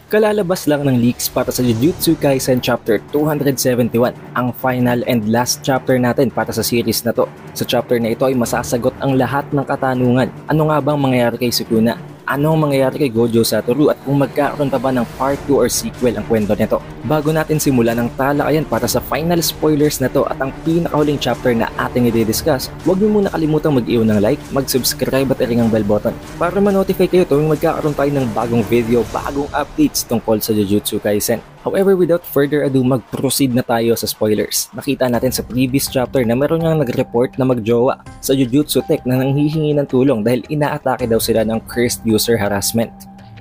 Kalalabas lang ng leaks para sa Jujutsu Kaisen Chapter 271, ang final and last chapter natin para sa series na to. Sa chapter na ito ay masasagot ang lahat ng katanungan. Ano nga bang mangyayari kay Sukuna? Anong mangyayari kay Gojo Satoru at kung magkakaroon pa ba ng part 2 or sequel ang kwento nito? Bago natin simulan ang talakayan para sa final spoilers na to at ang pinakahuling chapter na ating i-discuss, huwag niyo muna kalimutang mag-iwan ng like, mag-subscribe at i-ring ang bell button para ma-notify kayo tuwing magkakaroon tayo ng bagong video, bagong updates tungkol sa Jujutsu Kaisen. However, without further ado, mag-proceed na tayo sa spoilers. Nakita natin sa previous chapter na meron niyang nag-report na magjowa sa Jujutsu Tech na nanghihingi ng tulong dahil inaatake daw sila ng cursed user harassment.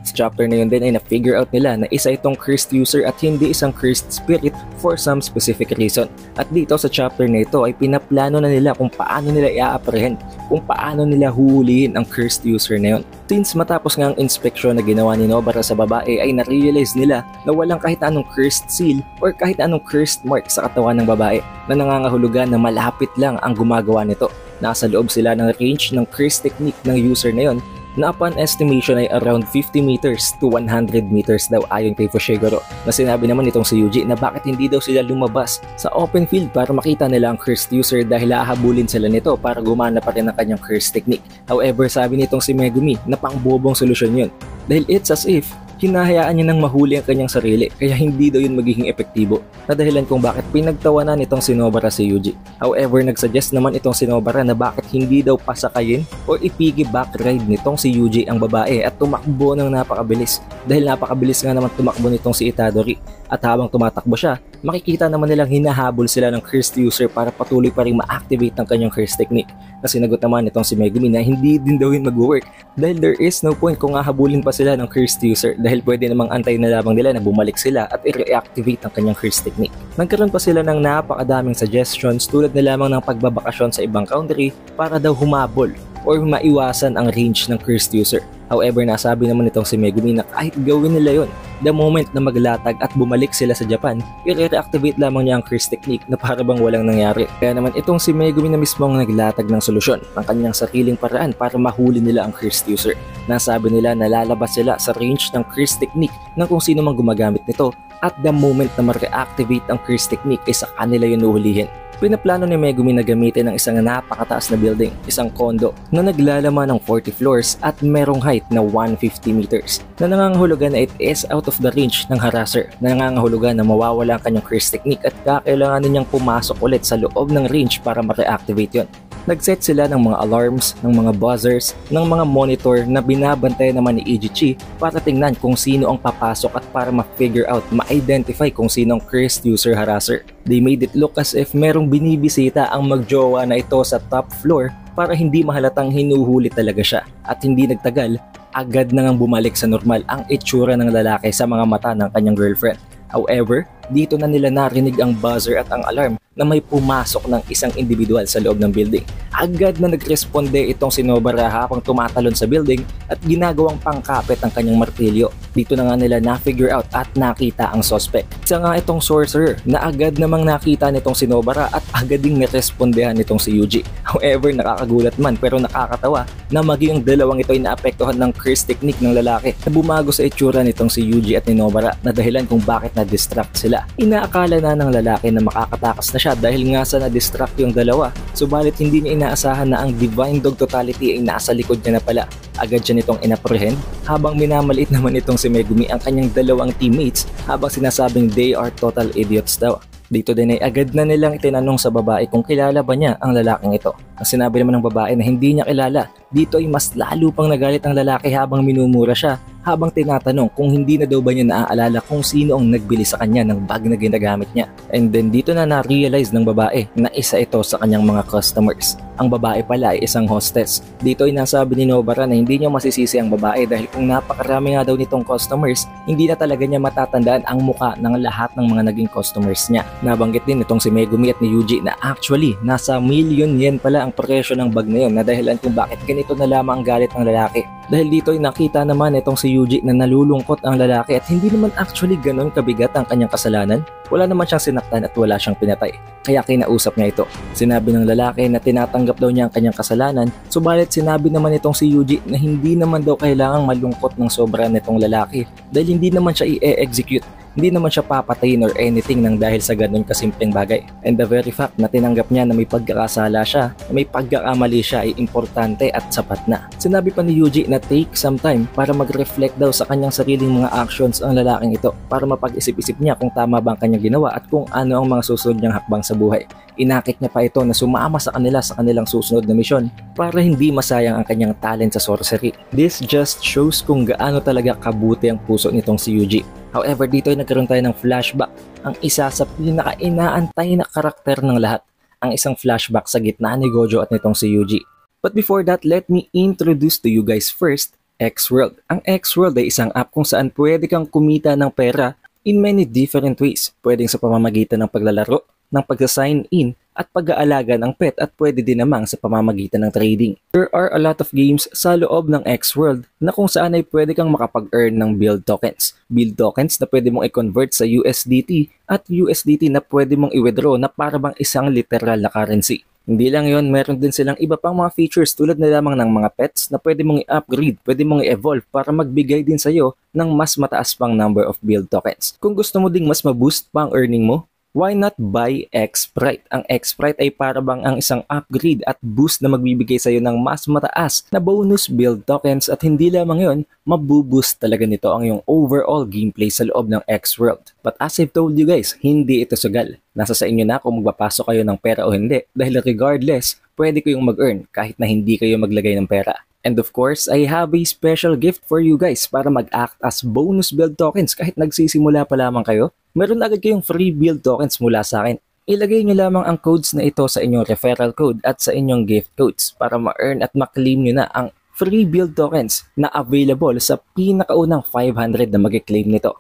Sa chapter na yun din ay na-figure out nila na isa itong cursed user at hindi isang cursed spirit for some specific reason. At dito sa chapter na ito ay pinaplano na nila kung paano nila i-apprehend, kung paano nila huhulihin ang cursed user na yun. Since matapos nga ang inspeksyon na ginawa ni Nobara sa babae ay na-realize nila na walang kahit anong cursed seal or kahit anong cursed mark sa katawan ng babae na nangangahulugan na malapit lang ang gumagawa nito. Nasa loob sila ng range ng cursed technique ng user na yon na upon estimation ay around 50 meters to 100 meters daw ayon kay Fushiguro, na sinabi naman itong si Yuji na bakit hindi daw sila lumabas sa open field para makita nila ang cursed user dahil hahabulin sila nito para gumana pa rin ang kanyang cursed technique. However, sabi nitong si Megumi na pangbobong solusyon yun dahil it's as if hinahayaan niya nang mahuli ang kanyang sarili kaya hindi daw yun magiging epektibo, na dahilan kung bakit pinagtawanan itong si Nobara si Yuji. However, nagsuggest naman itong si Nobara na bakit hindi daw pasakayin o ipiggyback ride nitong si Yuji ang babae at tumakbo ng napakabilis dahil napakabilis nga naman tumakbo nitong si Itadori. At habang tumatakbo siya, makikita naman nilang hinahabol sila ng cursed user para patuloy pa rin ma-activate ang kanyang cursed technique. Na sinagot naman itong si Megumi na hindi din daw yun mag-work dahil there is no point kung hahabulin pa sila ng cursed user dahil pwede namang antayin na lamang nila na bumalik sila at i-reactivate ang kanyang cursed technique. Nagkaroon pa sila ng napakadaming suggestions tulad na lamang ng pagbabakasyon sa ibang country para daw humabol or maiwasan ang range ng cursed user. However, nasabi naman itong si Megumi na kahit gawin nila yon, the moment na maglatag at bumalik sila sa Japan, i-reactivate lamang niya ang cursed technique na para bang walang nangyari. Kaya naman itong si Megumi na mismo ang naglatag ng solusyon ng kanyang sariling paraan para mahuli nila ang cursed user. Nasabi nila na lalabas sila sa range ng cursed technique ng kung sino mang gumagamit nito at the moment na ma-reactivate ang cursed technique ay sa kanila yun uhulihin. Pinaplano ni Megumi na gamitin ang isang napakataas na building, isang kondo na naglalaman ng 40 floors at merong height na 150 meters na nangangahulugan na it is out of the range ng harasser, na nangangahulugan na mawawala ang kanyang cursed technique at kakailanganin niyang pumasok ulit sa loob ng range para ma-reactivate yon. Nagset sila ng mga alarms, ng mga buzzers, ng mga monitor na binabantay naman ni Ijichi para tingnan kung sino ang papasok at para ma-figure out, ma-identify kung sino ang cursed user harasser. They made it look as if merong binibisita ang magjowa na ito sa top floor para hindi mahalatang hinuhuli talaga siya. At hindi nagtagal, agad na ngang bumalik sa normal ang itsura ng lalaki sa mga mata ng kanyang girlfriend. However, dito na nila narinig ang buzzer at ang alarm na may pumasok ng isang individual sa loob ng building. Agad na nagresponde itong si Nobara habang tumatalon sa building at ginagawang pangkapit ang kanyang martilyo. Dito na nga nila na-figure out at nakita ang suspect. Isa nga itong sorcerer na agad namang nakita nitong si Nobara at agad ding narespondehan nitong si Yuji. However, nakakagulat man pero nakakatawa na maging ang dalawang ito ay naapektuhan ng curse technique ng lalaki na bumago sa itsura nitong si Yuji at ni Nobara na dahilan kung bakit na-distract sila. Inaakala na ng lalaki na makakatakas na siya dahil nga sa na-distract yung dalawa, subalit hindi niya inaasahan na ang Divine Dog Totality ay nasa likod niya na pala. Agad siya nitong inapprehend habang minamaliit naman itong si Megumi ang kanyang dalawang teammates habang sinasabing they are total idiots daw. Dito din ay agad na nilang itinanong sa babae kung kilala ba niya ang lalaking ito. Ang sinabi naman ng babae na hindi niya kilala, dito ay mas lalo pang nagalit ang lalaki habang minumura siya habang tinatanong kung hindi na daw ba niya naaalala kung sino ang nagbili sa kanya ng bag na ginagamit niya. And then dito na na-realize ng babae na isa ito sa kanyang mga customers. Ang babae pala ay isang hostess. Dito ay nasabi ni Nobara na hindi niya masisisi ang babae dahil kung napakarami nga daw nitong customers, hindi na talaga niya matatandaan ang muka ng lahat ng mga naging customers niya. Nabanggit din itong si Megumi at ni Yuji na actually nasa million yen pala ang presyo ng bag na yun na dahilan kung bakit ganito na lamang ang galit ng lalaki. Dahil dito ay nakita naman itong si Yuji na nalulungkot ang lalaki at hindi naman actually ganon kabigat ang kanyang kasalanan. Wala naman siyang sinaktan at wala siyang pinatay. Kaya kinausap niya ito. Sinabi ng lalaki na tinatanggap daw niya ang kanyang kasalanan, subalit sinabi naman itong si Yuji na hindi naman daw kailangang malungkot ng sobra nitong lalaki dahil hindi naman siya i-execute. Hindi naman siya papatayin or anything nang dahil sa ganun kasimpleng bagay. And the very fact na tinanggap niya na may pagkakasala siya, na may pagkakamali siya ay importante at sapat na. Sinabi pa ni Yuji na take some time para mag-reflect daw sa kanyang sariling mga actions ang lalaking ito para mapag-isip-isip niya kung tama ba ang kanyang ginawa at kung ano ang mga susunod niyang hakbang sa buhay. Inakit niya pa ito na sumama sa kanila sa kanilang susunod na misyon para hindi masayang ang kanyang talent sa sorcery. This just shows kung gaano talaga kabuti ang puso nitong si Yuji. However, dito ay nagkaroon tayo ng flashback, ang isa sa pinaka-inaantay na karakter ng lahat, ang isang flashback sa gitna ni Gojo at nitong si Yuji. But before that, let me introduce to you guys first, X-World. Ang X-World ay isang app kung saan pwede kang kumita ng pera in many different ways. Pwedeng sa pamamagitan ng paglalaro, ng pag-sign in at pag-aalaga ng pet at pwede din namang sa pamamagitan ng trading. There are a lot of games sa loob ng X-World na kung saan ay pwede kang makapag-earn ng build tokens. Build tokens na pwede mong i-convert sa USDT at USDT na pwede mong i-withdraw na para bang isang literal na currency. Hindi lang yon, meron din silang iba pang mga features tulad na lamang ng mga pets na pwede mong i-upgrade, pwede mong i-evolve para magbigay din sa'yo ng mas mataas pang number of build tokens. Kung gusto mo ding mas ma-boost pa ang earning mo, why not buy X-Sprite? Ang X-Sprite ay para bang ang isang upgrade at boost na magbibigay sa'yo ng mas mataas na bonus build tokens at hindi lamang yon, mabuboost talaga nito ang iyong overall gameplay sa loob ng X-World. But as I've told you guys, hindi ito sugal. Nasa sa inyo na kung magpapasok kayo ng pera o hindi dahil regardless, pwede kayong mag-earn kahit na hindi kayo maglagay ng pera. And of course, I have a special gift for you guys para mag-act as bonus build tokens kahit nagsisimula pa lamang kayo. Meron agad kayong free build tokens mula sa akin. Ilagay nyo lamang ang codes na ito sa inyong referral code at sa inyong gift codes para ma-earn at ma-claim nyo na ang free build tokens na available sa pinakaunang 500 na mag-claim nito.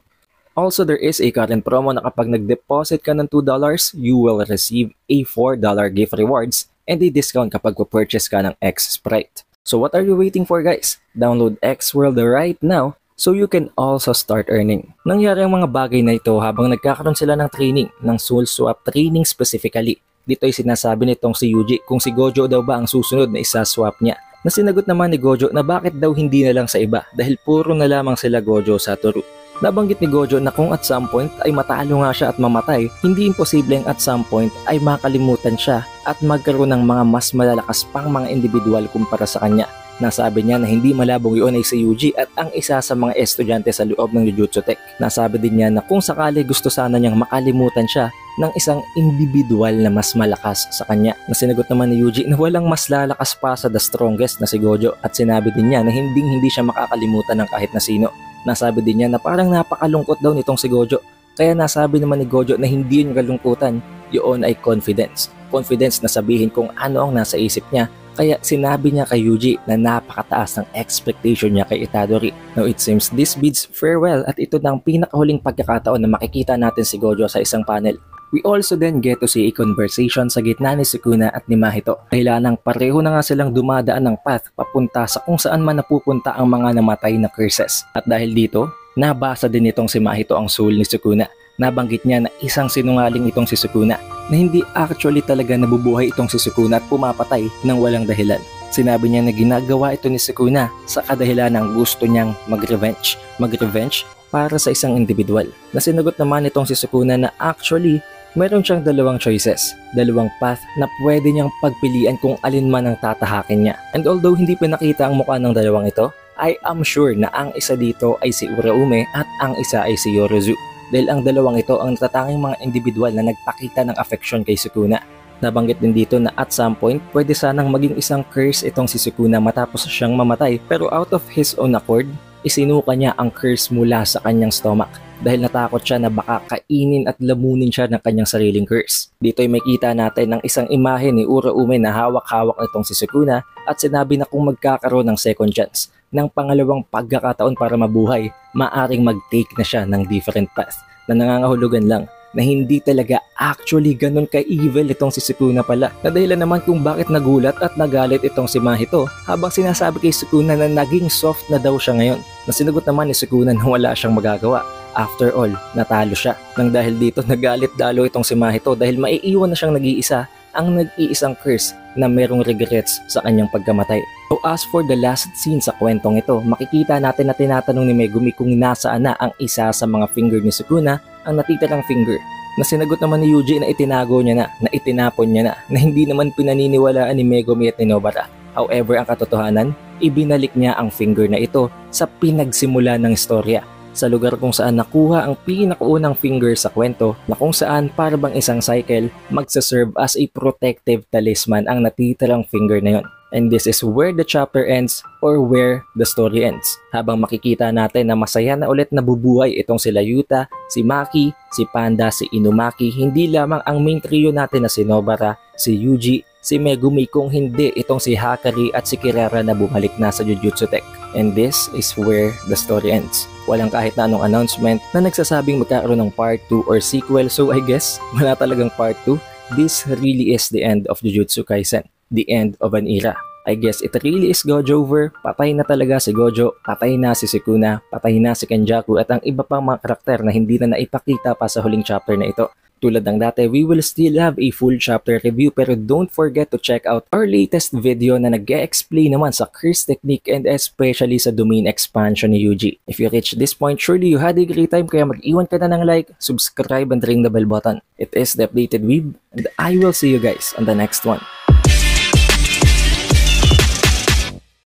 Also, there is a current promo na kapag nag-deposit ka ng $2, you will receive a $4 gift rewards and a discount kapag purchase ka ng X-Sprite. So what are you waiting for guys? Download X-World right now so you can also start earning. Nangyari ang mga bagay na ito habang nagkakaroon sila ng training, ng Soul Swap training specifically. Dito ay sinasabi nitong si Yuji kung si Gojo daw ba ang susunod na isa-swap niya. Na sinagot naman ni Gojo na bakit daw hindi na lang sa iba dahil puro na lamang sila Gojo Satoru. Nabanggit ni Gojo na kung at some point ay matalo nga siya at mamatay, hindi imposibleng at some point ay makalimutan siya at magkaroon ng mga mas malalakas pang mga individual kumpara sa kanya. Nasabi niya na hindi malabong yun ay si Yuji at ang isa sa mga estudyante sa loob ng Jujutsu Tech. Nasabi din niya na kung sakali gusto sana niyang makalimutan siya ng isang individual na mas malakas sa kanya. Nasinagot naman ni Yuji na walang mas lalakas pa sa the strongest na si Gojo at sinabi din niya na hindi siya makakalimutan ng kahit na sino. Nasabi din niya na parang napakalungkot daw nitong si Gojo. Kaya nasabi naman ni Gojo na hindi yung kalungkutan, yun ay confidence. Confidence na sabihin kung ano ang nasa isip niya. Kaya sinabi niya kay Yuji na napakataas ng expectation niya kay Itadori. Now it seems this bids farewell at ito na ang pinakahuling pagkakataon na makikita natin si Gojo sa isang panel. We also then get to see a conversation sa gitna ni Sukuna at ni Mahito. Dahilanang pareho na nga silang dumadaan ng path papunta sa kung saan man napupunta ang mga namatay na curses. At dahil dito, nabasa din itong si Mahito ang soul ni Sukuna. Nabanggit niya na isang sinungaling itong si Sukuna na hindi actually talaga nabubuhay itong si Sukuna at pumapatay ng walang dahilan. Sinabi niya na ginagawa ito ni Sukuna sa kadahilan ng gusto niyang mag-revenge para sa isang individual. Nasinagot naman itong si Sukuna na actually meron siyang dalawang choices, dalawang path na pwede niyang pagpilian kung alin man ang tatahakin niya. And although hindi pinakita ang mukha ng dalawang ito, I am sure na ang isa dito ay si Uraume at ang isa ay si Yorozu. Dahil ang dalawang ito ang natatanging mga individual na nagpakita ng affection kay Sukuna. Nabanggit din dito na at some point, pwede sanang maging isang curse itong si Sukuna matapos siyang mamatay pero out of his own accord, isinuka niya ang curse mula sa kanyang stomach dahil natakot siya na baka kainin at lamunin siya ng kanyang sariling curse. Dito ay makita natin ng isang imahe ni Uraume na hawak-hawak itong si Sukuna at sinabi na kung magkakaroon ng second chance, ng pangalawang pagkakataon para mabuhay, maaring mag-take na siya ng different path na nangangahulugan lang na hindi talaga actually ganun ka-evil itong si Sukuna pala. Na dahilan naman kung bakit nagulat at nagalit itong si Mahito habang sinasabi kay Sukuna na naging soft na daw siya ngayon. Na sinagot naman ni Sukuna na wala siyang magagawa. After all, natalo siya. Nang dahil dito nagalit dalo itong si Mahito dahil maiiwan na siyang nag-iisa, ang nag-iisang curse na merong regrets sa kanyang pagkamatay. So as for the last scene sa kwentong ito, makikita natin na tinatanong ni Megumi kung nasaan na ang isa sa mga finger ni Sukuna, ang natitirang finger. Na sinagot naman ni Yuji na itinago niya na itinapon niya na hindi naman pinaniniwalaan ni Megumi at ni Nobara. However, ang katotohanan, ibinalik niya ang finger na ito sa pinagsimula ng istorya. Sa lugar kung saan nakuha ang pinakaunang finger sa kwento na kung saan para bang isang cycle magsaserve as a protective talisman ang natitirang finger na yon. And this is where the chapter ends or where the story ends. Habang makikita natin na masaya na ulit nabubuhay itong sila Yuta, si Maki, si Panda, si Inumaki, hindi lamang ang main trio natin na si Nobara, si Yuji, si Megumi kung hindi itong si Hakari at si Kirara na bumalik na sa Jujutsu Tech. And this is where the story ends. Walang kahit na anong announcement na nagsasabing magkakaroon ng part 2 or sequel, so I guess wala talagang part 2. This really is the end of Jujutsu Kaisen. The end of an era. I guess it really is Gojo over. Patay na talaga si Gojo, patay na si Sukuna, patay na si Kenjaku at ang iba pang mga karakter na hindi na naipakita pa sa huling chapter na ito. Tulad ng dati, we will still have a full chapter review pero don't forget to check out our latest video na nag-e-explain naman sa curse technique and especially sa domain expansion ni Yuji. If you reach this point, surely you had a great time kaya mag-iwan ka na ng like, subscribe and ring the bell button. It is The Updated Weeb and I will see you guys on the next one.